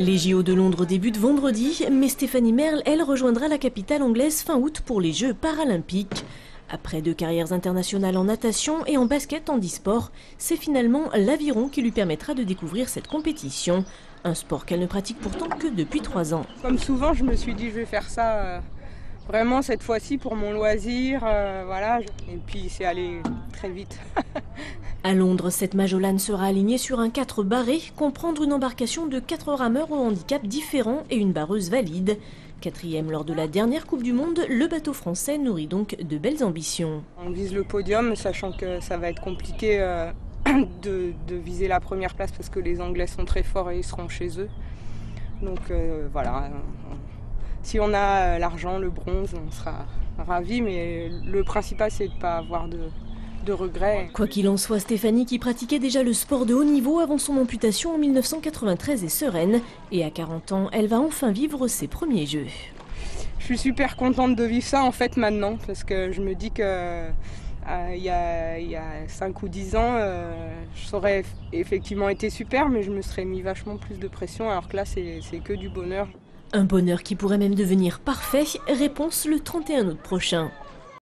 Les JO de Londres débutent vendredi, mais Stéphanie Merle, elle, rejoindra la capitale anglaise fin août pour les Jeux paralympiques. Après 2 carrières internationales en natation et en basket handisport, c'est finalement l'aviron qui lui permettra de découvrir cette compétition. Un sport qu'elle ne pratique pourtant que depuis 3 ans. Comme souvent, je me suis dit je vais faire ça vraiment cette fois-ci pour mon loisir, voilà. Et puis c'est allé très vite. À Londres, cette Majolane sera alignée sur un 4 barré, comprendre une embarcation de 4 rameurs au handicap différents et une barreuse valide. 4e lors de la dernière Coupe du Monde, le bateau français nourrit donc de belles ambitions. On vise le podium, sachant que ça va être compliqué de viser la première place parce que les Anglais sont très forts et ils seront chez eux. Donc voilà, si on a l'argent, le bronze, on sera ravis, mais le principal c'est de ne pas avoir de regrets. Quoi qu'il en soit, Stéphanie, qui pratiquait déjà le sport de haut niveau avant son amputation en 1993, est sereine. Et à 40 ans, elle va enfin vivre ses premiers Jeux. Je suis super contente de vivre ça en fait maintenant, parce que je me dis que il y a 5 ou 10 ans, ça aurait effectivement été super, mais je me serais mis vachement plus de pression, alors que là c'est que du bonheur. Un bonheur qui pourrait même devenir parfait. Réponse le 31 août prochain.